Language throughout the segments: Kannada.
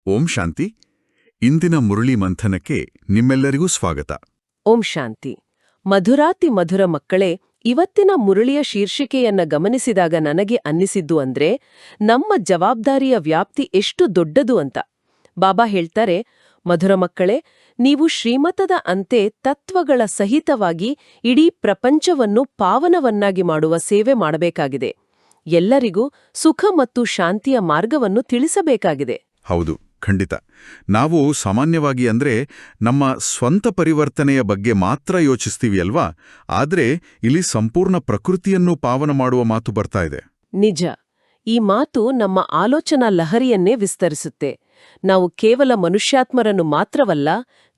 ಓಂ ಶಾಂತಿ. ಇಂದಿನ ಮುರಳಿ ಮಂಥನಕ್ಕೆ ನಿಮ್ಮೆಲ್ಲರಿಗೂ ಸ್ವಾಗತ. ಓಂ ಶಾಂತಿ. ಮಧುರಾತಿ ಮಧುರ ಮಕ್ಕಳೇ, ಇವತ್ತಿನ ಮುರಳಿಯ ಶೀರ್ಷಿಕೆಯನ್ನ ಗಮನಿಸಿದಾಗ ನನಗೆ ಅನ್ನಿಸಿದ್ದು ಅಂದ್ರೆ ನಮ್ಮ ಜವಾಬ್ದಾರಿಯ ವ್ಯಾಪ್ತಿ ಎಷ್ಟು ದೊಡ್ಡದು ಅಂತ. ಬಾಬಾ ಹೇಳ್ತಾರೆ, ಮಧುರ ಮಕ್ಕಳೇ, ನೀವು ಶ್ರೀಮತದ ಅಂತೆ ತತ್ವಗಳ ಸಹಿತವಾಗಿ ಇಡೀ ಪ್ರಪಂಚವನ್ನು ಪಾವನವನ್ನಾಗಿ ಮಾಡುವ ಸೇವೆ ಮಾಡಬೇಕಾಗಿದೆ. ಎಲ್ಲರಿಗೂ ಸುಖ ಮತ್ತು ಶಾಂತಿಯ ಮಾರ್ಗವನ್ನು ತಿಳಿಸಬೇಕಾಗಿದೆ. ಹೌದು, ಖಂಡಿತ. ನಾವು ಸಾಮಾನ್ಯವಾಗಿ ನಮ್ಮ ಸ್ವಂತ ಪರಿವರ್ತನೆಯ ಬಗ್ಗೆ ಮಾತ್ರ ಯೋಚಿಸ್ತೀವಿ ಅಲ್ವಾ? ಆದ್ರೆ ಇಲ್ಲಿ ಸಂಪೂರ್ಣ ಪ್ರಕೃತಿಯನ್ನು ಪಾವನ ಮಾಡುವ ಮಾತು ಬರ್ತಾ ಇದೆ. ನಿಜ. ಈ ಮಾತು ನಮ್ಮ ಆಲೋಚನಾ ಲಹರಿಯನ್ನೇ ವಿಸ್ತರಿಸುತ್ತೆ. ನಾವು ಕೇವಲ ಮನುಷ್ಯಾತ್ಮರನ್ನು ಮಾತ್ರವಲ್ಲ,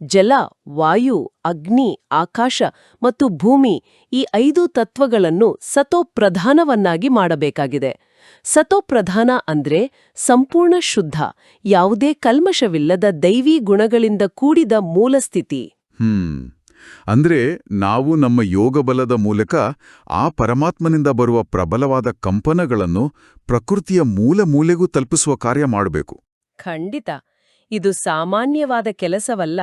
ಜಲ, ವಾಯು, ಅಗ್ನಿ, ಆಕಾಶ ಮತ್ತು ಭೂಮಿ ಈ 5 ತತ್ವಗಳನ್ನು ಸತೋಪ್ರಧಾನವನ್ನಾಗಿ ಮಾಡಬೇಕಾಗಿದೆ. ಸತೋಪ್ರಧಾನ ಅಂದ್ರೆ ಸಂಪೂರ್ಣ ಶುದ್ಧ, ಯಾವುದೇ ಕಲ್ಮಶವಿಲ್ಲದ ದೈವೀ ಗುಣಗಳಿಂದ ಕೂಡಿದ ಮೂಲಸ್ಥಿತಿ. ಅಂದ್ರೆ ನಾವು ನಮ್ಮ ಯೋಗಬಲದ ಮೂಲಕ ಆ ಪರಮಾತ್ಮನಿಂದ ಬರುವ ಪ್ರಬಲವಾದ ಕಂಪನಗಳನ್ನು ಪ್ರಕೃತಿಯ ಮೂಲೆ ಮೂಲೆಗೂ ತಲುಪಿಸುವ ಕಾರ್ಯ ಮಾಡಬೇಕು. ಖಂಡಿತ. ಇದು ಸಾಮಾನ್ಯವಾದ ಕೆಲಸವಲ್ಲ.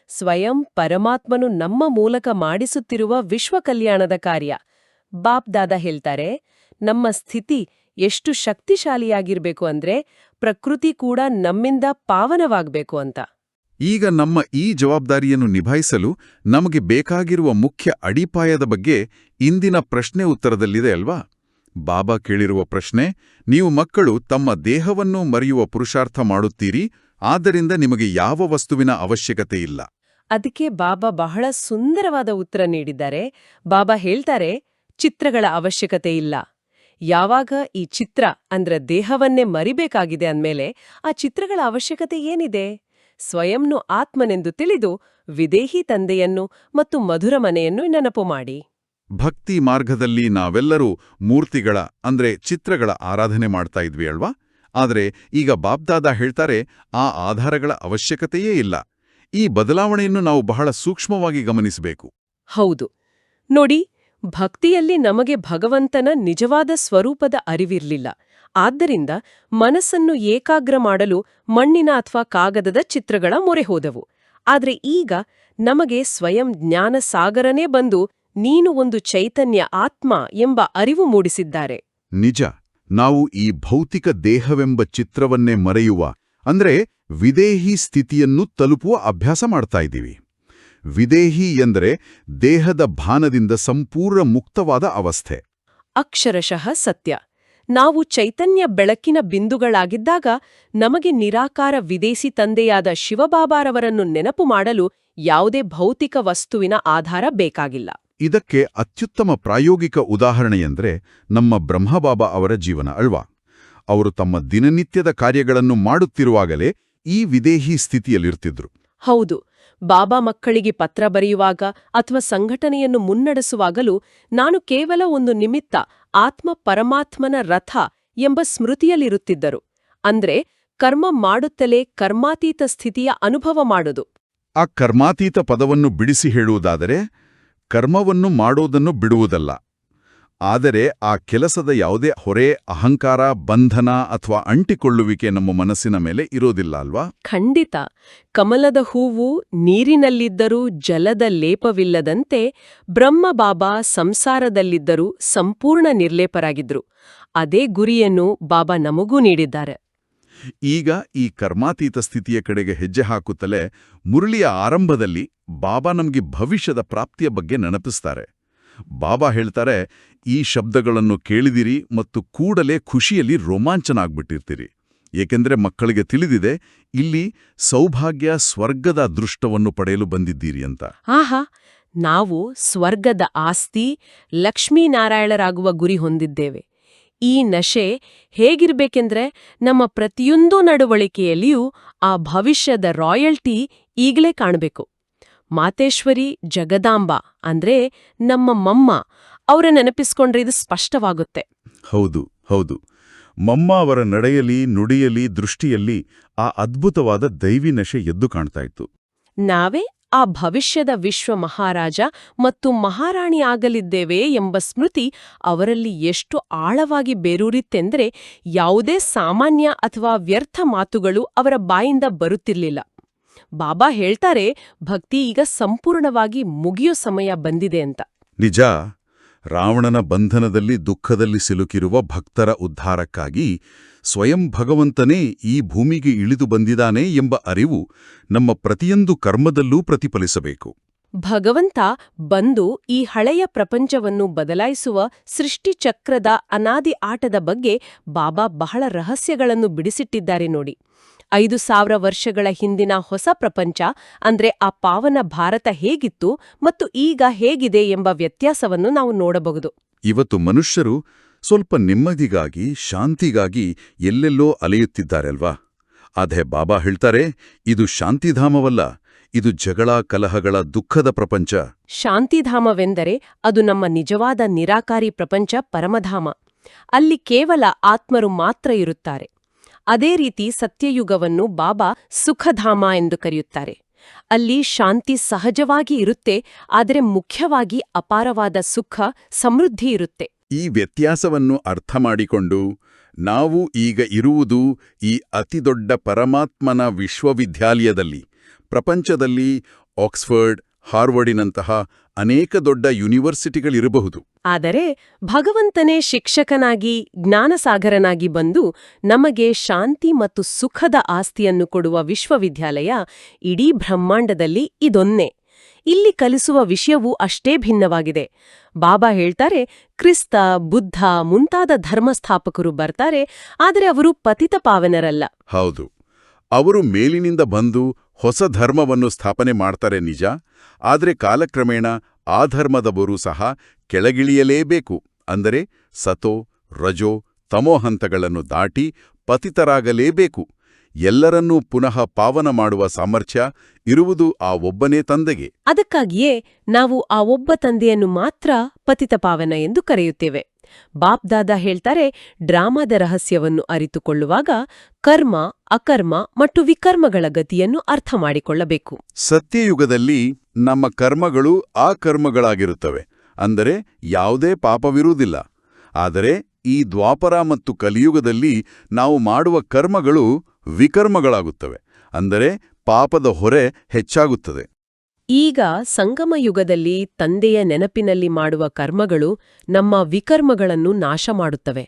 ಸ್ವಯಂ ಪರಮಾತ್ಮನು ನಮ್ಮ ಮೂಲಕ ಮಾಡಿಸುತ್ತಿರುವ ವಿಶ್ವ ಕಲ್ಯಾಣದ ಕಾರ್ಯ. ಬಾಪ್ ದಾದಾ ಹೇಳ್ತಾರೆ, ನಮ್ಮ ಸ್ಥಿತಿ ಎಷ್ಟು ಶಕ್ತಿಶಾಲಿಯಾಗಿರ್ಬೇಕು ಅಂದ್ರೆ ಪ್ರಕೃತಿ ಕೂಡ ನಮ್ಮಿಂದ ಪಾವನವಾಗಬೇಕು ಅಂತ. ಈಗ ನಮ್ಮ ಈ ಜವಾಬ್ದಾರಿಯನ್ನು ನಿಭಾಯಿಸಲು ನಮಗೆ ಬೇಕಾಗಿರುವ ಮುಖ್ಯ ಅಡಿಪಾಯದ ಬಗ್ಗೆ ಇಂದಿನ ಪ್ರಶ್ನೆ ಉತ್ತರದಲ್ಲಿದೆ ಅಲ್ವಾ? ಬಾಬಾ ಕೇಳಿರುವ ಪ್ರಶ್ನೆ, ನೀವು ಮಕ್ಕಳು ತಮ್ಮ ದೇಹವನ್ನು ಮರೆಯುವ ಪುರುಷಾರ್ಥ ಮಾಡುತ್ತೀರಿ, ಆದ್ದರಿಂದ ನಿಮಗೆ ಯಾವ ವಸ್ತುವಿನ ಅವಶ್ಯಕತೆ ಇಲ್ಲ. ಅದಕ್ಕೆ ಬಾಬಾ ಬಹಳ ಸುಂದರವಾದ ಉತ್ತರ ನೀಡಿದ್ದಾರೆ. ಬಾಬಾ ಹೇಳ್ತಾರೆ, ಚಿತ್ರಗಳ ಅವಶ್ಯಕತೆ ಇಲ್ಲ. ಯಾವಾಗ ಈ ಚಿತ್ರ ಅಂದ್ರೆ ದೇಹವನ್ನೇ ಮರಿಬೇಕಾಗಿದೆ ಅಂದ್ಮೇಲೆ ಆ ಚಿತ್ರಗಳ ಅವಶ್ಯಕತೆ ಏನಿದೆ? ಸ್ವಯಂನು ಆತ್ಮನೆಂದು ತಿಳಿದು ವಿದೇಹಿ ತಂದೆಯನ್ನು ಮತ್ತು ಮಧುರ ಮನೆಯನ್ನು ನೆನಪು ಮಾಡಿ. ಭಕ್ತಿ ಮಾರ್ಗದಲ್ಲಿ ನಾವೆಲ್ಲರೂ ಮೂರ್ತಿಗಳ ಚಿತ್ರಗಳ ಆರಾಧನೆ ಮಾಡ್ತಾ ಇದ್ವಿ ಅಲ್ವಾ? ಆದ್ರೆ ಈಗ ಬಾಬ್ದಾದಾ ಹೇಳ್ತಾರೆ, ಆ ಆಧಾರಗಳ ಅವಶ್ಯಕತೆಯೇ ಇಲ್ಲ. ಈ ಬದಲಾವಣೆಯನ್ನು ನಾವು ಬಹಳ ಸೂಕ್ಷ್ಮವಾಗಿ ಗಮನಿಸಬೇಕು. ಹೌದು ನೋಡಿ, ಭಕ್ತಿಯಲ್ಲಿ ನಮಗೆ ಭಗವಂತನ ನಿಜವಾದ ಸ್ವರೂಪದ ಅರಿವಿರ್ಲಿಲ್ಲ. ಆದ್ದರಿಂದ ಮನಸ್ಸನ್ನು ಏಕಾಗ್ರ ಮಾಡಲು ಮಣ್ಣಿನ ಅಥವಾ ಕಾಗದದ ಚಿತ್ರಗಳ ಮೊರೆ ಹೋದವು. ಆದ್ರೆ ಈಗ ನಮಗೆ ಸ್ವಯಂ ಜ್ಞಾನ ಸಾಗರನೇ ಬಂದು ನೀನು ಒಂದು ಚೈತನ್ಯ ಆತ್ಮ ಎಂಬ ಅರಿವು ಮೂಡಿಸಿದ್ದಾರೆ. ನಿಜ. ನಾವು ಈ ಭೌತಿಕ ದೇಹವೆಂಬ ಚಿತ್ರವನ್ನೇ ಮರೆಯುವ ವಿದೇಹಿ ಸ್ಥಿತಿಯನ್ನು ತಲುಪುವ ಅಭ್ಯಾಸ ಮಾಡ್ತಾ ಇದ್ದೀವಿ. ವಿದೇಹಿ ಎಂದರೆ ದೇಹದ ಭಾನದಿಂದ ಸಂಪೂರ್ಣ ಮುಕ್ತವಾದ ಅವಸ್ಥೆ. ಅಕ್ಷರಶಃ ಸತ್ಯ. ನಾವು ಚೈತನ್ಯ ಬೆಳಕಿನ ಬಿಂದುಗಳಾಗಿದ್ದಾಗ ನಮಗೆ ನಿರಾಕಾರ ವಿದೇಶಿ ತಂದೆಯಾದ ಶಿವಬಾಬಾರವರನ್ನು ನೆನಪು ಮಾಡಲು ಯಾವುದೇ ಭೌತಿಕ ವಸ್ತುವಿನ ಆಧಾರ ಬೇಕಾಗಿಲ್ಲ. ಇದಕ್ಕೆ ಅತ್ಯುತ್ತಮ ಪ್ರಾಯೋಗಿಕ ಉದಾಹರಣೆಯೆಂದರೆ ನಮ್ಮ ಬ್ರಹ್ಮಬಾಬಾ ಅವರ ಜೀವನ ಅಲ್ವಾ? ಅವರು ತಮ್ಮ ದಿನನಿತ್ಯದ ಕಾರ್ಯಗಳನ್ನು ಮಾಡುತ್ತಿರುವಾಗಲೇ ಈ ವಿದೇಹಿ ಸ್ಥಿತಿಯಲ್ಲಿರ್ತಿದ್ರು. ಹೌದು. ಬಾಬಾ ಮಕ್ಕಳಿಗೆ ಪತ್ರ ಬರೆಯುವಾಗ ಅಥವಾ ಸಂಘಟನೆಯನ್ನು ಮುನ್ನಡೆಸುವಾಗಲೂ ನಾನು ಕೇವಲ ಒಂದು ನಿಮಿತ್ತ, ಆತ್ಮ ಪರಮಾತ್ಮನ ರಥ ಎಂಬ ಸ್ಮೃತಿಯಲ್ಲಿರುತ್ತಿದ್ದರು. ಅಂದ್ರೆ ಕರ್ಮ ಮಾಡುತ್ತಲೇ ಕರ್ಮಾತೀತ ಸ್ಥಿತಿಯ ಅನುಭವ ಮಾಡುವುದು. ಆ ಕರ್ಮಾತೀತ ಪದವನ್ನು ಬಿಡಿಸಿ ಹೇಳುವುದಾದರೆ, ಕರ್ಮವನ್ನು ಮಾಡೋದನ್ನು ಬಿಡುವುದಲ್ಲ, ಆದರೆ ಆ ಕೆಲಸದ ಯಾವುದೇ ಹೊರೆ, ಅಹಂಕಾರ, ಬಂಧನ ಅಥವಾ ಅಂಟಿಕೊಳ್ಳುವಿಕೆ ನಮ್ಮ ಮನಸ್ಸಿನ ಮೇಲೆ ಇರೋದಿಲ್ಲ ಅಲ್ವಾ? ಖಂಡಿತ. ಕಮಲದ ಹೂವು ನೀರಿನಲ್ಲಿದ್ದರೂ ಜಲದ ಲೇಪವಿಲ್ಲದಂತೆ ಬ್ರಹ್ಮಬಾಬಾ ಸಂಸಾರದಲ್ಲಿದ್ದರೂ ಸಂಪೂರ್ಣ ನಿರ್ಲೇಪರಾಗಿದ್ರು. ಅದೇ ಗುರಿಯನ್ನು ಬಾಬಾ ನಮಗೂ ನೀಡಿದ್ದಾರೆ. ಈಗ ಈ ಕರ್ಮಾತೀತ ಸ್ಥಿತಿಯ ಕಡೆಗೆ ಹೆಜ್ಜೆ ಹಾಕುತ್ತಲೇ ಮುರಳಿಯ ಆರಂಭದಲ್ಲಿ ಬಾಬಾ ನಮಗೆ ಭವಿಷ್ಯದ ಪ್ರಾಪ್ತಿಯ ಬಗ್ಗೆ ನೆನಪಿಸ್ತಾರೆ. ಬಾಬಾ ಹೇಳ್ತಾರೆ, ಈ ಶಬ್ದಗಳನ್ನು ಕೇಳಿದಿರಿ ಮತ್ತು ಕೂಡಲೇ ಖುಷಿಯಲ್ಲಿ ರೋಮಾಂಚನ ಆಗ್ಬಿಟ್ಟಿರ್ತೀರಿ. ಏಕೆಂದರೆ ಮಕ್ಕಳಿಗೆ ತಿಳಿದಿದೆ, ಇಲ್ಲಿ ಸೌಭಾಗ್ಯ, ಸ್ವರ್ಗದ ಅದೃಷ್ಟವನ್ನು ಪಡೆಯಲು ಬಂದಿದ್ದೀರಿ ಅಂತ. ಆಹಾ, ನಾವು ಸ್ವರ್ಗದ ಆಸ್ತಿ, ಲಕ್ಷ್ಮೀನಾರಾಯಣರಾಗುವ ಗುರಿ ಹೊಂದಿದ್ದೇವೆ. ಈ ನಶೆ ಹೇಗಿರ್ಬೇಕೆಂದ್ರೆ ನಮ್ಮ ಪ್ರತಿಯೊಂದು ನಡವಳಿಕೆಯಲ್ಲಿಯೂ ಆ ಭವಿಷ್ಯದ ರಾಯಲ್ಟಿ ಈಗಲೇ ಕಾಣಬೇಕು. ಮಾತೇಶ್ವರಿ ಜಗದಾಂಬ ಅಂದ್ರೆ ನಮ್ಮ ಮಮ್ಮ ಅವರ ನೆನಪಿಸ್ಕೊಂಡ್ರೆ ಇದು ಸ್ಪಷ್ಟವಾಗುತ್ತೆ. ಹೌದು ಹೌದು. ಮಮ್ಮ ಅವರ ನಡೆಯಲಿ, ನುಡಿಯಲಿ, ದೃಷ್ಟಿಯಲ್ಲಿ ಆ ಅದ್ಭುತವಾದ ದೈವಿ ನಶೆ ಎದ್ದು ಕಾಣ್ತಾ ಇತ್ತು. ನಾವೇ ಆ ಭವಿಷ್ಯದ ವಿಶ್ವ ಮಹಾರಾಜ ಮತ್ತು ಮಹಾರಾಣಿ ಆಗಲಿದ್ದೇವೆ ಎಂಬ ಸ್ಮೃತಿ ಅವರಲ್ಲಿ ಎಷ್ಟು ಆಳವಾಗಿ ಬೇರೂರಿತ್ತೆಂದರೆ ಯಾವುದೇ ಸಾಮಾನ್ಯ ಅಥವಾ ವ್ಯರ್ಥ ಮಾತುಗಳು ಅವರ ಬಾಯಿಂದ ಬರುತ್ತಿರಲಿಲ್ಲ. ಬಾಬಾ ಹೇಳ್ತಾರೆ, ಭಕ್ತಿ ಈಗ ಸಂಪೂರ್ಣವಾಗಿ ಮುಗಿಯೋ ಸಮಯ ಬಂದಿದೆ ಅಂತ. ನಿಜ. ರಾವಣನ ಬಂಧನದಲ್ಲಿ ದುಃಖದಲ್ಲಿ ಸಿಲುಕಿರುವ ಭಕ್ತರ ಉದ್ಧಾರಕ್ಕಾಗಿ ಸ್ವಯಂ ಭಗವಂತನೇ ಈ ಭೂಮಿಗೆ ಇಳಿದು ಬಂದಿದ್ದಾನೆ ಎಂಬ ಅರಿವು ನಮ್ಮ ಪ್ರತಿಯೊಂದು ಕರ್ಮದಲ್ಲೂ ಪ್ರತಿಫಲಿಸಬೇಕು. ಭಗವಂತ ಬಂದು ಈ ಹಳೆಯ ಪ್ರಪಂಚವನ್ನು ಬದಲಾಯಿಸುವ ಸೃಷ್ಟಿಚಕ್ರದ ಅನಾದಿ ಆಟದ ಬಗ್ಗೆ ಬಾಬಾ ಬಹಳ ರಹಸ್ಯಗಳನ್ನು ಬಿಡಿಸಿಟ್ಟಿದ್ದಾರೆ ನೋಡಿ. 5000 ವರ್ಷಗಳ ಹಿಂದಿನ ಹೊಸ ಪ್ರಪಂಚ ಅಂದ್ರೆ ಆ ಪಾವನ ಭಾರತ ಹೇಗಿತ್ತು ಮತ್ತು ಈಗ ಹೇಗಿದೆ ಎಂಬ ವ್ಯತ್ಯಾಸವನ್ನು ನಾವು ನೋಡಬಹುದು. ಇವತ್ತು ಮನುಷ್ಯರು ಸ್ವಲ್ಪ ನೆಮ್ಮದಿಗಾಗಿ, ಶಾಂತಿಗಾಗಿ ಎಲ್ಲೆಲ್ಲೋ ಅಲೆಯುತ್ತಿದ್ದಾರಲ್ವಾ? ಆದ್ರೆ ಬಾಬಾ ಹೇಳ್ತಾರೆ, ಇದು ಶಾಂತಿಧಾಮವಲ್ಲ, ಇದು ಜಗಳ, ಕಲಹಗಳ, ದುಃಖದ ಪ್ರಪಂಚ. ಶಾಂತಿಧಾಮವೆಂದರೆ ಅದು ನಮ್ಮ ನಿಜವಾದ ನಿರಾಕಾರಿ ಪ್ರಪಂಚ, ಪರಮಧಾಮ. ಅಲ್ಲಿ ಕೇವಲ ಆತ್ಮರು ಮಾತ್ರ ಇರುತ್ತಾರೆ. ಅದೇ ರೀತಿ ಸತ್ಯಯುಗವನ್ನು ಬಾಬಾ ಸುಖಧಾಮ ಎಂದು ಕರೆಯುತ್ತಾರೆ. ಅಲ್ಲಿ ಶಾಂತಿ ಸಹಜವಾಗಿ ಇರುತ್ತೆ, ಆದರೆ ಮುಖ್ಯವಾಗಿ ಅಪಾರವಾದ ಸುಖ, ಸಮೃದ್ಧಿ ಇರುತ್ತೆ. ಈ ವ್ಯತ್ಯಾಸವನ್ನು ಅರ್ಥ ಮಾಡಿಕೊಂಡು ನಾವು ಈಗ ಇರುವುದು ಈ ಅತಿದೊಡ್ಡ ಪರಮಾತ್ಮನ ವಿಶ್ವವಿದ್ಯಾಲಯದಲ್ಲಿ. ಪ್ರಪಂಚದಲ್ಲಿ ಆಕ್ಸ್ಫರ್ಡ್, ಹಾರ್ವರ್ಡಿನಂತಹ ಅನೇಕ ದೊಡ್ಡ ಯೂನಿವರ್ಸಿಟಿಗಳಿರಬಹುದು. ಆದರೆ ಭಗವಂತನೇ ಶಿಕ್ಷಕನಾಗಿ, ಜ್ಞಾನಸಾಗರನಾಗಿ ಬಂದು ನಮಗೆ ಶಾಂತಿ ಮತ್ತು ಸುಖದ ಆಸ್ತಿಯನ್ನು ಕೊಡುವ ವಿಶ್ವವಿದ್ಯಾಲಯ ಇಡೀ ಬ್ರಹ್ಮಾಂಡದಲ್ಲಿ ಇದೊನ್ನೇ. ಇಲ್ಲಿ ಕಲಿಸುವ ವಿಷಯವೂ ಅಷ್ಟೇ ಭಿನ್ನವಾಗಿದೆ. ಬಾಬಾ ಹೇಳ್ತಾರೆ, ಕ್ರಿಸ್ತ, ಬುದ್ಧ ಮುಂತಾದ ಧರ್ಮಸ್ಥಾಪಕರು ಬರ್ತಾರೆ, ಆದರೆ ಅವರು ಪತಿತ ಪಾವನರಲ್ಲ. ಹೌದು, ಅವರು ಮೇಲಿನಿಂದ ಬಂದು ಹೊಸ ಧರ್ಮವನ್ನು ಸ್ಥಾಪನೆ ಮಾಡ್ತಾರೆ ನಿಜ. ಆದರೆ ಕಾಲಕ್ರಮೇಣ ಆ ಧರ್ಮದವರು ಸಹ ಕೆಳಗಿಳಿಯಲೇಬೇಕು. ಅಂದರೆ ಸತೋ, ರಜೋ, ತಮೋ ಹಂತಗಳನ್ನು ದಾಟಿ ಪತಿತರಾಗಲೇಬೇಕು. ಎಲ್ಲರನ್ನೂ ಪುನಃ ಪಾವನ ಮಾಡುವ ಸಾಮರ್ಥ್ಯ ಇರುವುದು ಆ ಒಬ್ಬನೇ ತಂದೆಗೆ. ಅದಕ್ಕಾಗಿಯೇ ನಾವು ಆ ಒಬ್ಬ ತಂದೆಯನ್ನು ಮಾತ್ರ ಪತಿತ ಪಾವನ ಎಂದು ಕರೆಯುತ್ತೇವೆ. ಬಾಪ್ದಾದ ಹೇಳ್ತಾರೆ, ಡ್ರಾಮಾದ ರಹಸ್ಯವನ್ನು ಅರಿತುಕೊಳ್ಳುವಾಗ ಕರ್ಮ, ಅಕರ್ಮ ಮತ್ತು ವಿಕರ್ಮಗಳ ಗತಿಯನ್ನು ಅರ್ಥ ಮಾಡಿಕೊಳ್ಳಬೇಕು. ಸತ್ಯಯುಗದಲ್ಲಿ ನಮ್ಮ ಕರ್ಮಗಳು ಅಕರ್ಮಗಳಾಗಿರುತ್ತವೆ, ಅಂದರೆ ಯಾವುದೇ ಪಾಪವಿರುವುದಿಲ್ಲ. ಆದರೆ ಈ ದ್ವಾಪರ ಮತ್ತು ಕಲಿಯುಗದಲ್ಲಿ ನಾವು ಮಾಡುವ ಕರ್ಮಗಳು ವಿಕರ್ಮಗಳಾಗುತ್ತವೆ, ಅಂದರೆ ಪಾಪದ ಹೊರೆ ಹೆಚ್ಚಾಗುತ್ತದೆ. ಈಗ ಸಂಗಮ ಯುಗದಲ್ಲಿ ತಂದೆಯ ನೆನಪಿನಲ್ಲಿ ಮಾಡುವ ಕರ್ಮಗಳು ನಮ್ಮ ವಿಕರ್ಮಗಳನ್ನು ನಾಶ ಮಾಡುತ್ತವೆ.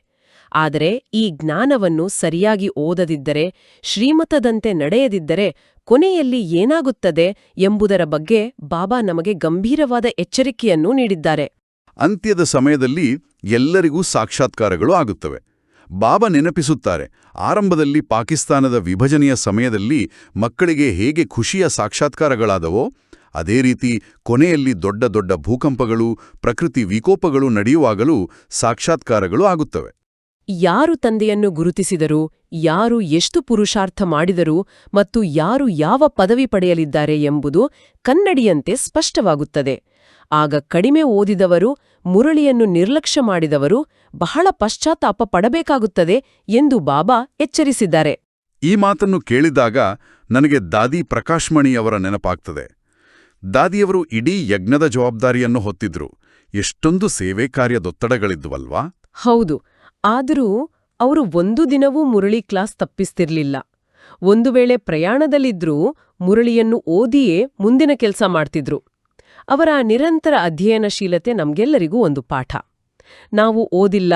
ಆದರೆ ಈ ಜ್ಞಾನವನ್ನು ಸರಿಯಾಗಿ ಓದದಿದ್ದರೆ, ಶ್ರೀಮತದಂತೆ ನಡೆಯದಿದ್ದರೆ ಕೊನೆಯಲ್ಲಿ ಏನಾಗುತ್ತದೆ ಎಂಬುದರ ಬಗ್ಗೆ ಬಾಬಾ ನಮಗೆ ಗಂಭೀರವಾದ ಎಚ್ಚರಿಕೆಯನ್ನು ನೀಡಿದ್ದಾರೆ. ಅಂತ್ಯದ ಸಮಯದಲ್ಲಿ ಎಲ್ಲರಿಗೂ ಸಾಕ್ಷಾತ್ಕಾರಗಳು ಆಗುತ್ತವೆ. ಬಾಬಾ ನೆನಪಿಸುತ್ತಾರೆ, ಆರಂಭದಲ್ಲಿ ಪಾಕಿಸ್ತಾನದ ವಿಭಜನೆಯ ಸಮಯದಲ್ಲಿ ಮಕ್ಕಳಿಗೆ ಹೇಗೆ ಖುಷಿಯ ಸಾಕ್ಷಾತ್ಕಾರಗಳಾದವೋ, ಅದೇ ರೀತಿ ಕೊನೆಯಲ್ಲಿ ದೊಡ್ಡ ದೊಡ್ಡ ಭೂಕಂಪಗಳು, ಪ್ರಕೃತಿ ವಿಕೋಪಗಳು ನಡೆಯುವಾಗಲೂ ಸಾಕ್ಷಾತ್ಕಾರಗಳು ಆಗುತ್ತವೆ. ಯಾರು ತಂದೆಯನ್ನು ಗುರುತಿಸಿದರು, ಯಾರು ಎಷ್ಟು ಪುರುಷಾರ್ಥ ಮಾಡಿದರು ಮತ್ತು ಯಾರು ಯಾವ ಪದವಿ ಪಡೆಯಲಿದ್ದಾರೆ ಎಂಬುದು ಕನ್ನಡಿಯಂತೆ ಸ್ಪಷ್ಟವಾಗುತ್ತದೆ. ಆಗ ಕಡಿಮೆ ಓದಿದವರು, ಮುರಳಿಯನ್ನು ನಿರ್ಲಕ್ಷ್ಯ ಮಾಡಿದವರು ಬಹಳ ಪಶ್ಚಾತ್ತಾಪ ಪಡಬೇಕಾಗುತ್ತದೆ ಎಂದು ಬಾಬಾ ಎಚ್ಚರಿಸಿದ್ದಾರೆ. ಈ ಮಾತನ್ನು ಕೇಳಿದಾಗ ನನಗೆ ದಾದಿ ಪ್ರಕಾಶ್ಮಣಿಯವರ ನೆನಪಾಗ್ತದೆ. ದಾದಿಯವರು ಇಡೀ ಯಜ್ಞದ ಜವಾಬ್ದಾರಿಯನ್ನು ಹೊತ್ತಿದ್ರು. ಎಷ್ಟೊಂದು ಸೇವೆ ಕಾರ್ಯದೊತ್ತಡಗಳಿದ್ವಲ್ವಾ? ಹೌದು. ಆದರೂ ಅವರು ಒಂದು ದಿನವೂ ಮುರಳಿ ಕ್ಲಾಸ್ ತಪ್ಪಿಸ್ತಿರ್ಲಿಲ್ಲ. ಒಂದು ವೇಳೆ ಪ್ರಯಾಣದಲ್ಲಿದ್ರೂ ಮುರಳಿಯನ್ನು ಓದಿಯೇ ಮುಂದಿನ ಕೆಲಸ ಮಾಡ್ತಿದ್ರು. ಅವರ ನಿರಂತರ ಅಧ್ಯಯನಶೀಲತೆ ನಮ್ಗೆಲ್ಲರಿಗೂ ಒಂದು ಪಾಠ. ನಾವು ಓದಿಲ್ಲ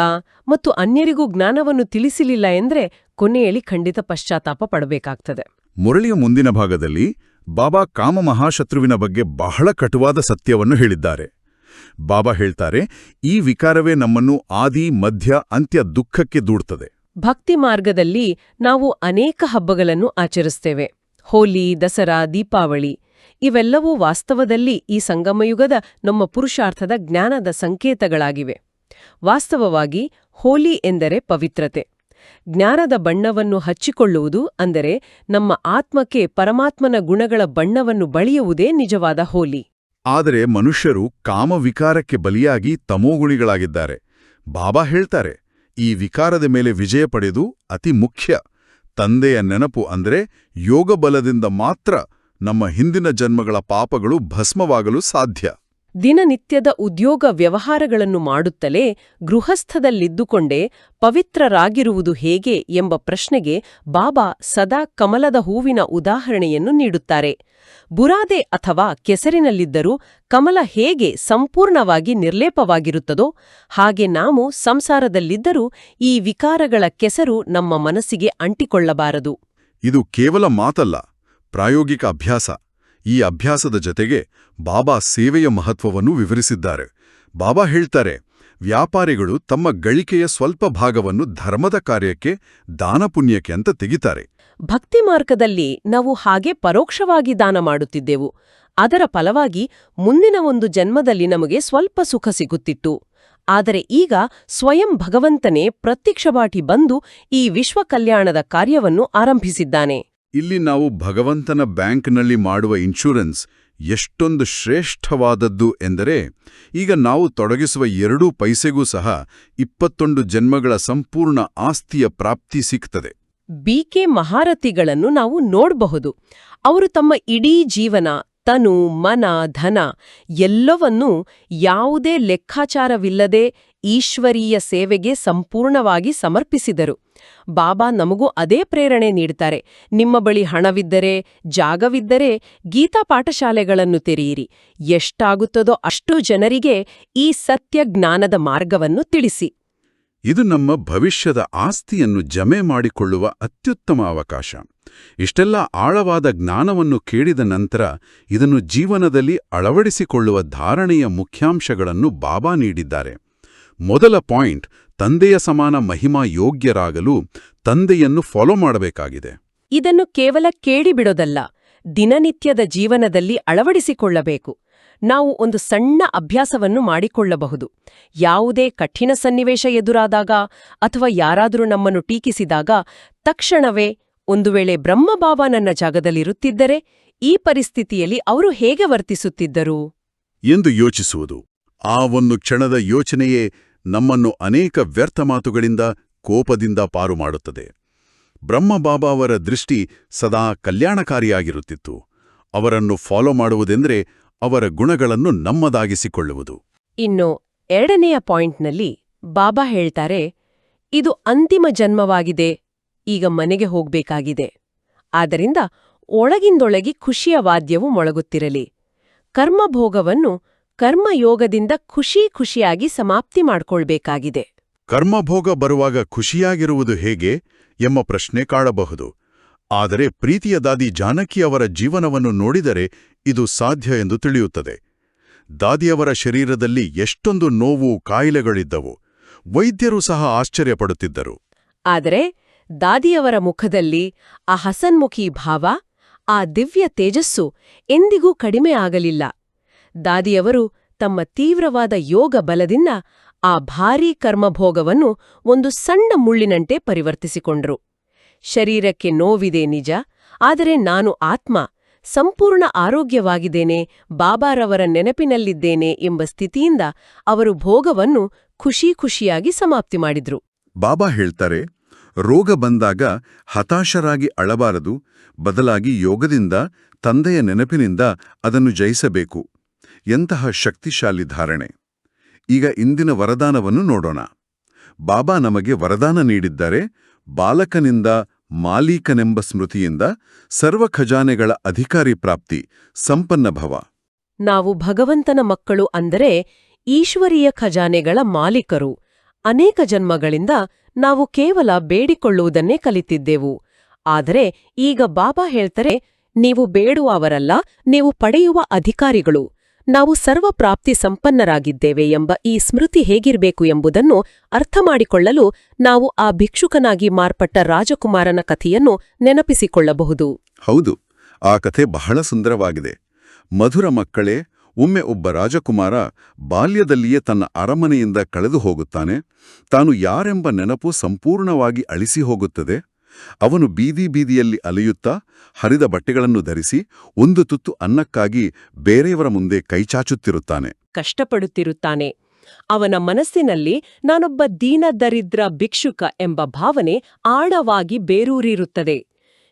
ಮತ್ತು ಅನ್ಯರಿಗೂ ಜ್ಞಾನವನ್ನು ತಿಳಿಸಲಿಲ್ಲ ಎಂದ್ರೆ ಕೊನೆಯಲ್ಲಿ ಖಂಡಿತ ಪಶ್ಚಾತ್ತಾಪ ಪಡಬೇಕಾಗ್ತದೆ. ಮುರಳಿಯ ಮುಂದಿನ ಭಾಗದಲ್ಲಿ ಬಾಬಾ ಕಾಮ ಮಹಾಶತ್ರುವಿನ ಬಗ್ಗೆ ಬಹಳ ಕಟುವಾದ ಸತ್ಯವನ್ನು ಹೇಳಿದ್ದಾರೆ. ಬಾಬಾ ಹೇಳ್ತಾರೆ, ಈ ವಿಕಾರವೇ ನಮ್ಮನ್ನು ಆದಿ, ಮಧ್ಯ, ಅಂತ್ಯ ದುಃಖಕ್ಕೆ ದೂಡ್ತದೆ. ಭಕ್ತಿ ಮಾರ್ಗದಲ್ಲಿ ನಾವು ಅನೇಕ ಹಬ್ಬಗಳನ್ನು ಆಚರಿಸ್ತೇವೆ. ಹೋಲಿ, ದಸರಾ, ದೀಪಾವಳಿ ಇವೆಲ್ಲವೂ ವಾಸ್ತವದಲ್ಲಿ ಈ ಸಂಗಮಯುಗದ ನಮ್ಮ ಪುರುಷಾರ್ಥದ ಜ್ಞಾನದ ಸಂಕೇತಗಳಾಗಿವೆ. ವಾಸ್ತವವಾಗಿ ಹೋಲಿ ಎಂದರೆ ಪವಿತ್ರತೆ. ಜ್ಞಾನದ ಬಣ್ಣವನ್ನು ಹಚ್ಚಿಕೊಳ್ಳುವುದು ಅಂದರೆ ನಮ್ಮ ಆತ್ಮಕ್ಕೆ ಪರಮಾತ್ಮನ ಗುಣಗಳ ಬಣ್ಣವನ್ನು ಬಳಿಯುವುದೇ ನಿಜವಾದ ಹೋಲಿ. ಆದರೆ ಮನುಷ್ಯರು ಕಾಮವಿಕಾರಕ್ಕೆ ಬಲಿಯಾಗಿ ತಮೋಗುಣಿಗಳಾಗಿದ್ದಾರೆ. ಬಾಬಾ ಹೇಳ್ತಾರೆ, ಈ ವಿಕಾರದ ಮೇಲೆ ವಿಜಯ ಪಡೆದು ಅತಿ ಮುಖ್ಯ ತಂದೆಯ ನೆನಪು ಅಂದರೆ ಯೋಗಬಲದಿಂದ ಮಾತ್ರ ನಮ್ಮ ಹಿಂದಿನ ಜನ್ಮಗಳ ಪಾಪಗಳು ಭಸ್ಮವಾಗಲು ಸಾಧ್ಯ. ದಿನನಿತ್ಯದ ಉದ್ಯೋಗ ವ್ಯವಹಾರಗಳನ್ನು ಮಾಡುತ್ತಲೇ ಗೃಹಸ್ಥದಲ್ಲಿದ್ದುಕೊಂಡೇ ಪವಿತ್ರರಾಗಿರುವುದು ಹೇಗೆ ಎಂಬ ಪ್ರಶ್ನೆಗೆ ಬಾಬಾ ಸದಾ ಕಮಲದ ಹೂವಿನ ಉದಾಹರಣೆಯನ್ನು ನೀಡುತ್ತಾರೆ. ಬುರಾದೆ ಅಥವಾ ಕೆಸರಿನಲ್ಲಿದ್ದರೂ ಕಮಲ ಹೇಗೆ ಸಂಪೂರ್ಣವಾಗಿ ನಿರ್ಲೇಪವಾಗಿರುತ್ತದೋ ಹಾಗೆ ನಾವು ಸಂಸಾರದಲ್ಲಿದ್ದರೂ ಈ ವಿಕಾರಗಳ ಕೆಸರು ನಮ್ಮ ಮನಸ್ಸಿಗೆ ಅಂಟಿಕೊಳ್ಳಬಾರದು. ಇದು ಕೇವಲ ಮಾತಲ್ಲ, ಪ್ರಾಯೋಗಿಕ ಅಭ್ಯಾಸ. ಈ ಅಭ್ಯಾಸದ ಜೊತೆಗೆ ಬಾಬಾ ಸೇವೆಯ ಮಹತ್ವವನ್ನು ವಿವರಿಸಿದ್ದಾರೆ. ಬಾಬಾ ಹೇಳ್ತಾರೆ, ವ್ಯಾಪಾರಿಗಳು ತಮ್ಮ ಗಳಿಕೆಯ ಸ್ವಲ್ಪ ಭಾಗವನ್ನು ಧರ್ಮದ ಕಾರ್ಯಕ್ಕೆ, ದಾನಪುಣ್ಯಕ್ಕೆ ಅಂತ ತೆಗಿತಾರೆ. ಭಕ್ತಿ ಮಾರ್ಗದಲ್ಲಿ ನಾವು ಹಾಗೆ ಪರೋಕ್ಷವಾಗಿ ದಾನ ಮಾಡುತ್ತಿದ್ದೆವು. ಅದರ ಫಲವಾಗಿ ಮುಂದಿನ ಒಂದು ಜನ್ಮದಲ್ಲಿ ನಮಗೆ ಸ್ವಲ್ಪ ಸುಖ ಸಿಗುತ್ತಿತ್ತು. ಆದರೆ ಈಗ ಸ್ವಯಂ ಭಗವಂತನೇ ಪ್ರತ್ಯಕ್ಷವಾಗಿ ಬಂದು ಈ ವಿಶ್ವ ಕಲ್ಯಾಣದ ಕಾರ್ಯವನ್ನು ಆರಂಭಿಸಿದ್ದಾನೆ. ಇಲ್ಲಿ ನಾವು ಭಗವಂತನ ಬ್ಯಾಂಕ್ನಲ್ಲಿ ಮಾಡುವ ಇನ್ಶೂರೆನ್ಸ್ ಎಷ್ಟೊಂದು ಶ್ರೇಷ್ಠವಾದದ್ದು ಎಂದರೆ, ಈಗ ನಾವು ತೊಡಗಿಸುವ 2 ಪೈಸೆಗೂ ಸಹ 21 ಜನ್ಮಗಳ ಸಂಪೂರ್ಣ ಆಸ್ತಿಯ ಪ್ರಾಪ್ತಿ ಸಿಗ್ತದೆ. ಬಿಕೆ ಮಹಾರಥಿಗಳನ್ನು ನಾವು ನೋಡಬಹುದು. ಅವರು ತಮ್ಮ ಇಡೀ ಜೀವನ, ತನು, ಮನ, ಧನ ಎಲ್ಲವನ್ನೂ ಯಾವುದೇ ಲೆಕ್ಕಾಚಾರವಿಲ್ಲದೆ ಈಶ್ವರೀಯ ಸೇವೆಗೆ ಸಂಪೂರ್ಣವಾಗಿ ಸಮರ್ಪಿಸಿದರು. ಬಾಬಾ ನಮಗೂ ಅದೇ ಪ್ರೇರಣೆ ನೀಡುತ್ತಾರೆ. ನಿಮ್ಮ ಬಳಿ ಹಣವಿದ್ದರೆ, ಜಾಗವಿದ್ದರೆ ಗೀತಾ ಪಾಠಶಾಲೆಗಳನ್ನು ತೆರೆಯಿರಿ. ಎಷ್ಟಾಗುತ್ತದೋ ಅಷ್ಟು ಜನರಿಗೆ ಈ ಸತ್ಯ ಜ್ಞಾನದ ಮಾರ್ಗವನ್ನು ತಿಳಿಸಿ. ಇದು ನಮ್ಮ ಭವಿಷ್ಯದ ಆಸ್ತಿಯನ್ನು ಜಮೆ ಮಾಡಿಕೊಳ್ಳುವ ಅತ್ಯುತ್ತಮ ಅವಕಾಶ. ಇಷ್ಟೆಲ್ಲ ಆಳವಾದ ಜ್ಞಾನವನ್ನು ಕೇಳಿದ ನಂತರ ಇದನ್ನು ಜೀವನದಲ್ಲಿ ಅಳವಡಿಸಿಕೊಳ್ಳುವ ಧಾರಣೆಯ ಮುಖ್ಯಾಂಶಗಳನ್ನು ಬಾಬಾ ನೀಡಿದ್ದಾರೆ. ಮೊದಲ ಪಾಯಿಂಟ್, ತಂದೆಯ ಸಮಾನ ಮಹಿಮಾ ಯೋಗ್ಯರಾಗಲು ತಂದೆಯನ್ನು ಫಾಲೋ ಮಾಡಬೇಕಾಗಿದೆ. ಇದನ್ನು ಕೇವಲ ಕೇಳಿಬಿಡೋದಲ್ಲ, ದಿನನಿತ್ಯದ ಜೀವನದಲ್ಲಿ ಅಳವಡಿಸಿಕೊಳ್ಳಬೇಕು. ನಾವು ಒಂದು ಸಣ್ಣ ಅಭ್ಯಾಸವನ್ನು ಮಾಡಿಕೊಳ್ಳಬಹುದು. ಯಾವುದೇ ಕಠಿಣ ಸನ್ನಿವೇಶ ಎದುರಾದಾಗ ಅಥವಾ ಯಾರಾದರೂ ನಮ್ಮನ್ನು ಟೀಕಿಸಿದಾಗ ತಕ್ಷಣವೇ, ಒಂದು ವೇಳೆ ಬ್ರಹ್ಮಬಾಬಾ ನನ್ನ ಜಾಗದಲ್ಲಿರುತ್ತಿದ್ದರೆ ಈ ಪರಿಸ್ಥಿತಿಯಲ್ಲಿ ಅವರು ಹೇಗೆ ವರ್ತಿಸುತ್ತಿದ್ದರು ಎಂದು ಯೋಚಿಸುವುದು. ಆ ಒಂದು ಕ್ಷಣದ ಯೋಚನೆಯೇ ನಮ್ಮನ್ನು ಅನೇಕ ವ್ಯರ್ಥ ಮಾತುಗಳಿಂದ, ಕೋಪದಿಂದ ಪಾರು ಮಾಡುತ್ತದೆ. ಬ್ರಹ್ಮಬಾಬಾ ಅವರ ದೃಷ್ಟಿ ಸದಾ ಕಲ್ಯಾಣಕಾರಿಯಾಗಿರುತ್ತಿತ್ತು. ಅವರನ್ನು ಫಾಲೋ ಮಾಡುವುದೆಂದರೆ ಅವರ ಗುಣಗಳನ್ನು ನಮ್ಮದಾಗಿಸಿಕೊಳ್ಳುವುದು. ಇನ್ನು 2ನೆಯ ಪಾಯಿಂಟ್ನಲ್ಲಿ ಬಾಬಾ ಹೇಳ್ತಾರೆ, ಇದು ಅಂತಿಮ ಜನ್ಮವಾಗಿದೆ, ಈಗ ಮನೆಗೆ ಹೋಗ್ಬೇಕಾಗಿದೆ. ಆದ್ದರಿಂದ ಒಳಗಿಂದೊಳಗಿ ಖುಷಿಯ ವಾದ್ಯವು ಮೊಳಗುತ್ತಿರಲಿ. ಕರ್ಮಭೋಗವನ್ನು ಕರ್ಮಯೋಗದಿಂದ ಖುಷಿಯಾಗಿ ಸಮಾಪ್ತಿ ಮಾಡ್ಕೊಳ್ಬೇಕಾಗಿದೆ. ಕರ್ಮಭೋಗ ಬರುವಾಗ ಖುಷಿಯಾಗಿರುವುದು ಹೇಗೆ ಎಂಬ ಪ್ರಶ್ನೆ ಕಾಡಬಹುದು. ಆದರೆ ಪ್ರೀತಿಯ ದಾದಿ ಜಾನಕಿಯವರ ಜೀವನವನ್ನು ನೋಡಿದರೆ ಇದು ಸಾಧ್ಯ ಎಂದು ತಿಳಿಯುತ್ತದೆ. ದಾದಿಯವರ ಶರೀರದಲ್ಲಿ ಎಷ್ಟೊಂದು ನೋವು, ಕಾಯಿಲೆಗಳಿದ್ದವು. ವೈದ್ಯರು ಸಹ ಆಶ್ಚರ್ಯಪಡುತ್ತಿದ್ದರು. ಆದರೆ ದಾದಿಯವರ ಮುಖದಲ್ಲಿ ಆ ಹಸನ್ಮುಖಿ ಭಾವ, ಆ ದಿವ್ಯ ತೇಜಸ್ಸು ಎಂದಿಗೂ ಕಡಿಮೆ ಆಗಲಿಲ್ಲ. ದಾದಿಯವರು ತಮ್ಮ ತೀವ್ರವಾದ ಯೋಗ ಬಲದಿಂದ ಆ ಭಾರೀ ಕರ್ಮಭೋಗವನ್ನು ಒಂದು ಸಣ್ಣ ಮುಳ್ಳಿನಂತೆ ಪರಿವರ್ತಿಸಿಕೊಂಡರು. ಶರೀರಕ್ಕೆ ನೋವಿದೆ ನಿಜ, ಆದರೆ ನಾನು ಆತ್ಮ ಸಂಪೂರ್ಣ ಆರೋಗ್ಯವಾಗಿದ್ದೇನೆ, ಬಾಬಾರವರ ನೆನಪಿನಲ್ಲಿದ್ದೇನೆ ಎಂಬ ಸ್ಥಿತಿಯಿಂದ ಅವರು ಭೋಗವನ್ನು ಖುಷಿಯಾಗಿ ಸಮಾಪ್ತಿ ಮಾಡಿದ್ರು. ಬಾಬಾ ಹೇಳ್ತಾರೆ, ರೋಗ ಬಂದಾಗ ಹತಾಶರಾಗಿ ಅಳಬಾರದು, ಬದಲಾಗಿ ಯೋಗದಿಂದ, ತಂದೆಯ ನೆನಪಿನಿಂದ ಅದನ್ನು ಜಯಿಸಬೇಕು. ಎಂತಹ ಶಕ್ತಿಶಾಲಿ ಧಾರಣೆ. ಈಗ ಇಂದಿನ ವರದಾನವನ್ನು ನೋಡೋಣ. ಬಾಬಾ ನಮಗೆ ವರದಾನ ನೀಡಿದ್ದಾರೆ, ಬಾಲಕನಿಂದ ಮಾಲೀಕನೆಂಬ ಸ್ಮೃತಿಯಿಂದ ಸರ್ವ ಖಜಾನೆಗಳ ಅಧಿಕಾರಿ ಪ್ರಾಪ್ತಿ, ಸಂಪನ್ನ ಭವ. ನಾವು ಭಗವಂತನ ಮಕ್ಕಳು ಅಂದರೆ ಈಶ್ವರೀಯ ಖಜಾನೆಗಳ ಮಾಲೀಕರು. ಅನೇಕ ಜನ್ಮಗಳಿಂದ ನಾವು ಕೇವಲ ಬೇಡಿಕೊಳ್ಳುವುದನ್ನೇ ಕಲಿತಿದ್ದೆವು. ಆದರೆ ಈಗ ಬಾಬಾ ಹೇಳ್ತಾರೆ, ನೀವು ಬೇಡುವವರಲ್ಲ, ನೀವು ಪಡೆಯುವ ಅಧಿಕಾರಿಗಳು. ನಾವು ಸರ್ವಪ್ರಾಪ್ತಿ ಸಂಪನ್ನರಾಗಿದ್ದೇವೆ ಎಂಬ ಈ ಸ್ಮೃತಿ ಹೇಗಿರಬೇಕು ಎಂಬುದನ್ನು ಅರ್ಥಮಾಡಿಕೊಳ್ಳಲು ನಾವು ಆ ಭಿಕ್ಷುಕನಾಗಿ ಮಾರ್ಪಟ್ಟ ರಾಜಕುಮಾರನ ಕಥೆಯನ್ನು ನೆನಪಿಸಿಕೊಳ್ಳಬಹುದು. ಹೌದು, ಆ ಕಥೆ ಬಹಳ ಸುಂದರವಾಗಿದೆ. ಮಧುರ ಮಕ್ಕಳೇ, ಒಮ್ಮೆ ಒಬ್ಬ ರಾಜಕುಮಾರ ಬಾಲ್ಯದಲ್ಲಿಯೇ ತನ್ನ ಅರಮನೆಯಿಂದ ಕಳೆದು ಹೋಗುತ್ತಾನೆ. ತಾನು ಯಾರೆಂಬ ನೆನಪು ಸಂಪೂರ್ಣವಾಗಿ ಅಳಿಸಿ ಹೋಗುತ್ತದೆ. ಅವನು ಬೀದಿಯಲ್ಲಿ ಅಲೆಯುತ್ತಾ, ಹರಿದ ಬಟ್ಟೆಗಳನ್ನು ಧರಿಸಿ, ಒಂದು ತುತ್ತು ಅನ್ನಕ್ಕಾಗಿ ಬೇರೆಯವರ ಮುಂದೆ ಕೈಚಾಚುತ್ತಿರುತ್ತಾನೆ, ಕಷ್ಟಪಡುತ್ತಿರುತ್ತಾನೆ. ಅವನ ಮನಸ್ಸಿನಲ್ಲಿ ನಾನೊಬ್ಬ ದೀನದರಿದ್ರ ಭಿಕ್ಷುಕ ಎಂಬ ಭಾವನೆ ಆಳವಾಗಿ ಬೇರೂರಿರುತ್ತದೆ.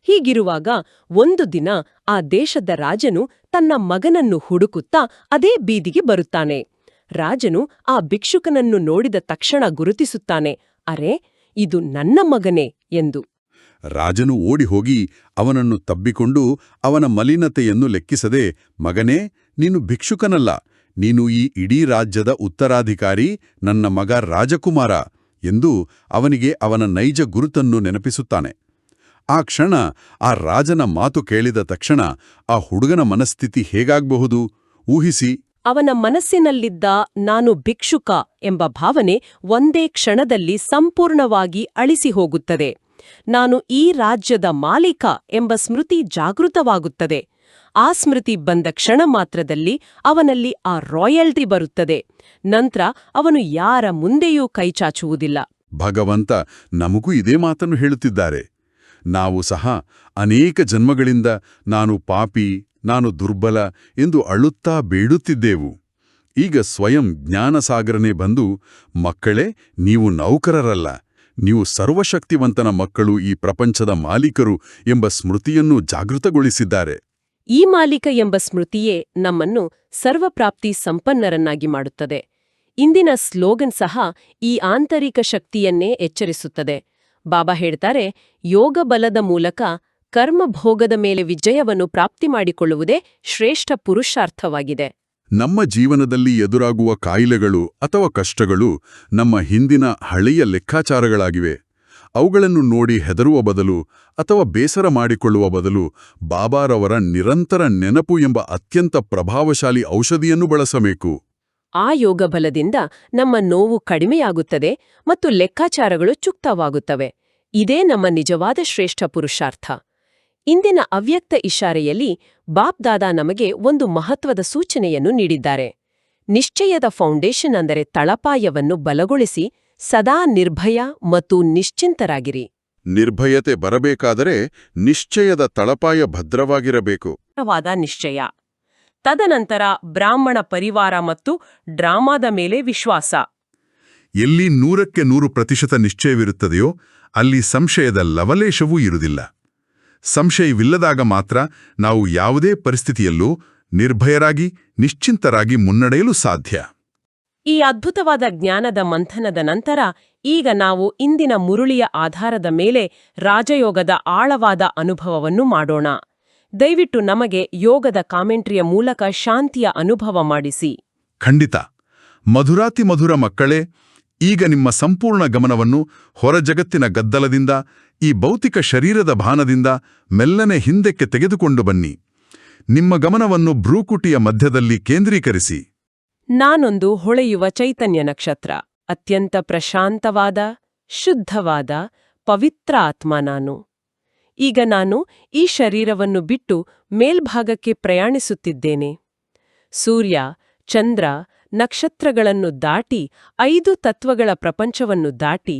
ಹೀಗಿರುವಾಗ ಒಂದು ದಿನ ಆ ದೇಶದ ರಾಜನು ತನ್ನ ಮಗನನ್ನು ಹುಡುಕುತ್ತಾ ಅದೇ ಬೀದಿಗೆ ಬರುತ್ತಾನೆ. ರಾಜನು ಆ ಭಿಕ್ಷುಕನನ್ನು ನೋಡಿದ ತಕ್ಷಣ ಗುರುತಿಸುತ್ತಾನೆ, ಅರೆ, ಇದು ನನ್ನ ಮಗನೇ ಎಂದು. ರಾಜನು ಓಡಿಹೋಗಿ ಅವನನ್ನು ತಬ್ಬಿಕೊಂಡು ಅವನ ಮಲಿನತೆಯನ್ನು ಲೆಕ್ಕಿಸದೆ, ಮಗನೇ, ನೀನು ಭಿಕ್ಷುಕನಲ್ಲ, ನೀನು ಈ ಇಡೀ ರಾಜ್ಯದ ಉತ್ತರಾಧಿಕಾರಿ, ನನ್ನ ಮಗ ರಾಜಕುಮಾರ ಎಂದು ಅವನಿಗೆ ಅವನ ನೈಜ ಗುರುತನ್ನು ನೆನಪಿಸುತ್ತಾನೆ. ಆ ಕ್ಷಣ, ಆ ರಾಜನ ಮಾತು ಕೇಳಿದ ತಕ್ಷಣ ಆ ಹುಡುಗನ ಮನಸ್ಥಿತಿ ಹೇಗಾಗಬಹುದು ಊಹಿಸಿ. ಅವನ ಮನಸ್ಸಿನಲ್ಲಿದ್ದ ನಾನು ಭಿಕ್ಷುಕ ಎಂಬ ಭಾವನೆ ಒಂದೇ ಕ್ಷಣದಲ್ಲಿ ಸಂಪೂರ್ಣವಾಗಿ ಅಳಿಸಿ ಹೋಗುತ್ತದೆ. ನಾನು ಈ ರಾಜ್ಯದ ಮಾಲೀಕ ಎಂಬ ಸ್ಮೃತಿ ಜಾಗೃತವಾಗುತ್ತದೆ. ಆ ಸ್ಮೃತಿ ಬಂದ ಕ್ಷಣ ಮಾತ್ರದಲ್ಲಿ ಅವನಲ್ಲಿ ಆ ರಾಯಲ್ಟಿ ಬರುತ್ತದೆ. ನಂತರ ಅವನು ಯಾರ ಮುಂದೆಯೂ ಕೈಚಾಚುವುದಿಲ್ಲ. ಭಗವಂತ ನಮಗೂ ಇದೇ ಮಾತನ್ನು ಹೇಳುತ್ತಿದ್ದಾರೆ. ನಾವು ಸಹ ಅನೇಕ ಜನ್ಮಗಳಿಂದ ನಾನು ಪಾಪಿ, ನಾನು ದುರ್ಬಲ ಎಂದು ಅಳುತ್ತಾ ಬೇಡುತ್ತಿದ್ದೆವು. ಈಗ ಸ್ವಯಂ ಜ್ಞಾನಸಾಗರನೇ ಬಂದು, ಮಕ್ಕಳೇ, ನೀವು ನೌಕರರಲ್ಲ, ನೀವು ಸರ್ವಶಕ್ತಿವಂತನ ಮಕ್ಕಳು, ಈ ಪ್ರಪಂಚದ ಮಾಲೀಕರು ಎಂಬ ಸ್ಮೃತಿಯನ್ನು ಜಾಗೃತಗೊಳಿಸಿದ್ದಾರೆ. ಈ ಮಾಲೀಕ ಎಂಬ ಸ್ಮೃತಿಯೇ ನಮ್ಮನ್ನು ಸರ್ವಪ್ರಾಪ್ತಿ ಸಂಪನ್ನರನ್ನಾಗಿ ಮಾಡುತ್ತದೆ. ಇಂದಿನ ಸ್ಲೋಗನ್ ಸಹ ಈ ಆಂತರಿಕ ಶಕ್ತಿಯನ್ನೇ ಎಚ್ಚರಿಸುತ್ತದೆ. ಬಾಬಾ ಹೇಳ್ತಾರೆ, ಯೋಗ ಬಲದ ಮೂಲಕ ಕರ್ಮಭೋಗದ ಮೇಲೆ ವಿಜಯವನ್ನು ಪ್ರಾಪ್ತಿ ಮಾಡಿಕೊಳ್ಳುವುದೇ ಶ್ರೇಷ್ಠ ಪುರುಷಾರ್ಥವಾಗಿದೆ. ನಮ್ಮ ಜೀವನದಲ್ಲಿ ಎದುರಾಗುವ ಕಾಯಿಲೆಗಳು ಅಥವಾ ಕಷ್ಟಗಳು ನಮ್ಮ ಹಿಂದಿನ ಹಳೆಯ ಲೆಕ್ಕಾಚಾರಗಳಾಗಿವೆ. ಅವುಗಳನ್ನು ನೋಡಿ ಹೆದರುವ ಬದಲು ಅಥವಾ ಬೇಸರ ಮಾಡಿಕೊಳ್ಳುವ ಬದಲು ಬಾಬಾರವರ ನಿರಂತರ ನೆನಪು ಎಂಬ ಅತ್ಯಂತ ಪ್ರಭಾವಶಾಲಿ ಔಷಧಿಯನ್ನು ಬಳಸಬೇಕು. ಆ ಯೋಗಬಲದಿಂದ ನಮ್ಮ ನೋವು ಕಡಿಮೆಯಾಗುತ್ತದೆ ಮತ್ತು ಲೆಕ್ಕಾಚಾರಗಳು ಚುಕ್ತವಾಗುತ್ತವೆ. ಇದೇ ನಮ್ಮ ನಿಜವಾದ ಶ್ರೇಷ್ಠ ಪುರುಷಾರ್ಥ. ಇಂದಿನ ಅವ್ಯಕ್ತ ಇಶಾರೆಯಲ್ಲಿ ಬಾಪ್ ದಾದಾ ನಮಗೆ ಒಂದು ಮಹತ್ವದ ಸೂಚನೆಯನ್ನು ನೀಡಿದ್ದಾರೆ. ನಿಶ್ಚಯದ ಫೌಂಡೇಶನ್ ಅಂದರೆ ತಳಪಾಯವನ್ನು ಬಲಗೊಳಿಸಿ ಸದಾ ನಿರ್ಭಯ ಮತ್ತು ನಿಶ್ಚಿಂತರಾಗಿರಿ. ನಿರ್ಭಯತೆ ಬರಬೇಕಾದರೆ ನಿಶ್ಚಯದ ತಳಪಾಯ ಭದ್ರವಾಗಿರಬೇಕು. ನಿಶ್ಚಯ. ತದನಂತರ ಬ್ರಾಹ್ಮಣ ಪರಿವಾರ ಮತ್ತು ಡ್ರಾಮಾದ ಮೇಲೆ ವಿಶ್ವಾಸ. ಎಲ್ಲಿ 100% ನಿಶ್ಚಯವಿರುತ್ತದೆಯೋ ಅಲ್ಲಿ ಸಂಶಯದ ಲವಲೇಶವೂ ಇರುವುದಿಲ್ಲ. ಸಂಶಯವಿಲ್ಲದಾಗ ಮಾತ್ರ ನಾವು ಯಾವುದೇ ಪರಿಸ್ಥಿತಿಯಲ್ಲೂ ನಿರ್ಭಯರಾಗಿ ನಿಶ್ಚಿಂತರಾಗಿ ಮುನ್ನಡೆಯಲು ಸಾಧ್ಯ. ಈ ಅದ್ಭುತವಾದ ಜ್ಞಾನದ ಮಂಥನದ ನಂತರ ಈಗ ನಾವು ಇಂದಿನ ಮುರುಳಿಯ ಆಧಾರದ ಮೇಲೆ ರಾಜಯೋಗದ ಆಳವಾದ ಅನುಭವವನ್ನು ಮಾಡೋಣ. ದಯವಿಟ್ಟು ನಮಗೆ ಯೋಗದ ಕಾಮೆಂಟ್ರಿಯ ಮೂಲಕ ಶಾಂತಿಯ ಅನುಭವ ಮಾಡಿಸಿ. ಖಂಡಿತ. ಮಧುರಾತಿ ಮಧುರ ಮಕ್ಕಳೇ, ಈಗ ನಿಮ್ಮ ಸಂಪೂರ್ಣ ಗಮನವನ್ನು ಹೊರ ಜಗತ್ತಿನ ಗದ್ದಲದಿಂದ, ಈ ಭೌತಿಕ ಶರೀರದ ಭಾನದಿಂದ ಮೆಲ್ಲನೆ ಹಿಂದಕ್ಕೆ ತೆಗೆದುಕೊಂಡು ಬನ್ನಿ. ನಿಮ್ಮ ಗಮನವನ್ನು ಭ್ರೂಕುಟಿಯ ಮಧ್ಯದಲ್ಲಿ ಕೇಂದ್ರೀಕರಿಸಿ. ನಾನೊಂದು ಹೊಳೆಯುವ ಚೈತನ್ಯ ನಕ್ಷತ್ರ, ಅತ್ಯಂತ ಪ್ರಶಾಂತವಾದ, ಶುದ್ಧವಾದ, ಪವಿತ್ರ ಆತ್ಮ ನಾನು. ಈಗ ನಾನು ಈ ಶರೀರವನ್ನು ಬಿಟ್ಟು ಮೇಲ್ಭಾಗಕ್ಕೆ ಪ್ರಯಾಣಿಸುತ್ತಿದ್ದೇನೆ. ಸೂರ್ಯ, ಚಂದ್ರ, ನಕ್ಷತ್ರಗಳನ್ನು ದಾಟಿ 5 ತತ್ವಗಳ ಪ್ರಪಂಚವನ್ನು ದಾಟಿ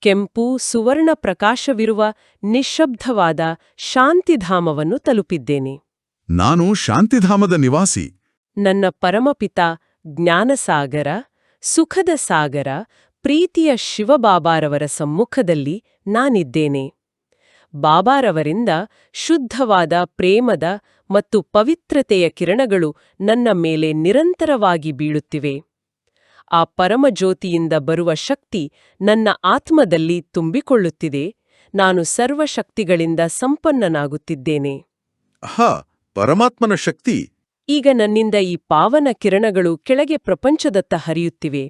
ಕೆಂಪು ಸುವರ್ಣ ಪ್ರಕಾಶವಿರುವ ನಿಶ್ಶಬ್ದವಾದ ಶಾಂತಿಧಾಮವನ್ನು ತಲುಪಿದ್ದೇನೆ. ನಾನು ಶಾಂತಿಧಾಮದ ನಿವಾಸಿ. ನನ್ನ ಪರಮಪಿತ ಜ್ಞಾನಸಾಗರ, ಸುಖದ ಸಾಗರ, ಪ್ರೀತಿಯ ಶಿವಬಾಬಾರವರ ಸಮ್ಮುಖದಲ್ಲಿ ನಾನಿದ್ದೇನೆ. ಬಾಬಾರವರಿಂದ ಶುದ್ಧವಾದ ಪ್ರೇಮದ ಮತ್ತು ಪವಿತ್ರತೆಯ ಕಿರಣಗಳು ನನ್ನ ಮೇಲೆ ನಿರಂತರವಾಗಿ ಬೀಳುತ್ತಿವೆ. ಆ ಪರಮಜ್ಯೋತಿಯಿಂದ ಬರುವ ಶಕ್ತಿ ನನ್ನ ಆತ್ಮದಲ್ಲಿ ತುಂಬಿಕೊಳ್ಳುತ್ತಿದೆ. ನಾನು ಸರ್ವಶಕ್ತಿಗಳಿಂದ ಸಂಪನ್ನನಾಗುತ್ತಿದ್ದೇನೆ. ಪರಮಾತ್ಮನ ಶಕ್ತಿ. ಈಗ ನನ್ನಿಂದ ಈ ಪಾವನ ಕಿರಣಗಳು ಕೆಳಗೆ ಪ್ರಪಂಚದತ್ತ ಹರಿಯುತ್ತಿವೆ.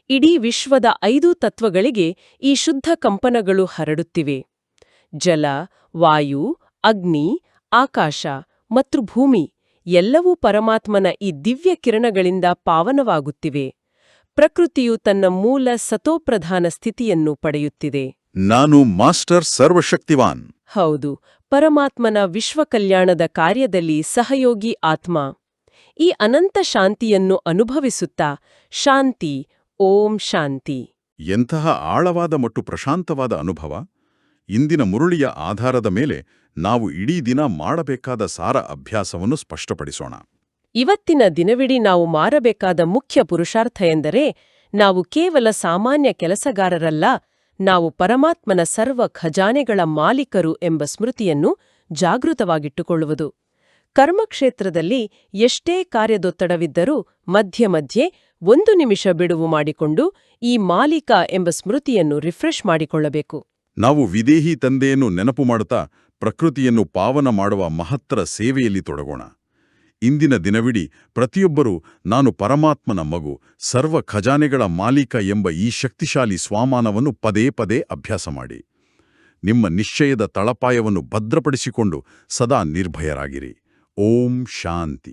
ಇಡೀ ವಿಶ್ವದ 5 ತತ್ವಗಳಿಗೆ ಈ ಶುದ್ಧ ಕಂಪನಗಳು ಹರಡುತ್ತಿವೆ. ಜಲ, ವಾಯು, ಅಗ್ನಿ, ಆಕಾಶ ಮತ್ತು ಭೂಮಿ ಎಲ್ಲವೂ ಪರಮಾತ್ಮನ ಈ ದಿವ್ಯ ಕಿರಣಗಳಿಂದ ಪಾವನವಾಗುತ್ತಿವೆ. ಪ್ರಕೃತಿಯು ತನ್ನ ಮೂಲ ಸತೋಪ್ರಧಾನ ಸ್ಥಿತಿಯನ್ನು ಪಡೆಯುತ್ತಿದೆ. ನಾನು ಮಾಸ್ಟರ್ ಸರ್ವಶಕ್ತಿವಾನ್. ಹೌದು, ಪರಮಾತ್ಮನ ವಿಶ್ವಕಲ್ಯಾಣದ ಕಾರ್ಯದಲ್ಲಿ ಸಹಯೋಗಿ ಆತ್ಮ. ಈ ಅನಂತ ಶಾಂತಿಯನ್ನು ಅನುಭವಿಸುತ್ತಾ ಶಾಂತಿ, ಓಂ ಶಾಂತಿ. ಎಂತಹ ಆಳವಾದ ಮತ್ತು ಪ್ರಶಾಂತವಾದ ಅನುಭವ. ಇಂದಿನ ಮುರುಳಿಯ ಆಧಾರದ ಮೇಲೆ ನಾವು ಇಡೀ ದಿನ ಮಾಡಬೇಕಾದ ಸಾರ ಅಭ್ಯಾಸವನ್ನು ಸ್ಪಷ್ಟಪಡಿಸೋಣ. ಇವತ್ತಿನ ದಿನವಿಡೀ ನಾವು ಮಾರಬೇಕಾದ ಮುಖ್ಯ ಪುರುಷಾರ್ಥ ಎಂದರೆ, ನಾವು ಕೇವಲ ಸಾಮಾನ್ಯ ಕೆಲಸಗಾರರಲ್ಲ, ನಾವು ಪರಮಾತ್ಮನ ಸರ್ವ ಖಜಾನೆಗಳ ಮಾಲೀಕರು ಎಂಬ ಸ್ಮೃತಿಯನ್ನು ಜಾಗೃತವಾಗಿಟ್ಟುಕೊಳ್ಳುವುದು. ಕರ್ಮಕ್ಷೇತ್ರದಲ್ಲಿ ಎಷ್ಟೇ ಕಾರ್ಯದೊತ್ತಡವಿದ್ದರೂ ಮಧ್ಯೆ ಮಧ್ಯೆ 1 ನಿಮಿಷ ಬಿಡುವು ಮಾಡಿಕೊಂಡು ಈ ಮಾಲೀಕ ಎಂಬ ಸ್ಮೃತಿಯನ್ನು ರಿಫ್ರೆಶ್ ಮಾಡಿಕೊಳ್ಳಬೇಕು. ನಾವು ವಿದೇಹಿ ತಂದೆಯನ್ನು ನೆನಪು ಮಾಡುತ್ತಾ ಪ್ರಕೃತಿಯನ್ನು ಪಾವನ ಮಾಡುವ ಮಹತ್ತರ ಸೇವೆಯಲ್ಲಿ ತೊಡಗೋಣ. ಇಂದಿನ ದಿನವಿಡೀ ಪ್ರತಿಯೊಬ್ಬರೂ ನಾನು ಪರಮಾತ್ಮನ ಮಗು, ಸರ್ವ ಖಜಾನೆಗಳ ಮಾಲೀಕ ಎಂಬ ಈ ಶಕ್ತಿಶಾಲಿ ಸ್ವಾಮಾನವನ್ನು ಪದೇ ಪದೇ ಅಭ್ಯಾಸ ಮಾಡಿ. ನಿಮ್ಮ ನಿಶ್ಚಯದ ತಳಪಾಯವನ್ನು ಭದ್ರಪಡಿಸಿಕೊಂಡು ಸದಾ ನಿರ್ಭಯರಾಗಿರಿ. ಓಂ ಶಾಂತಿ.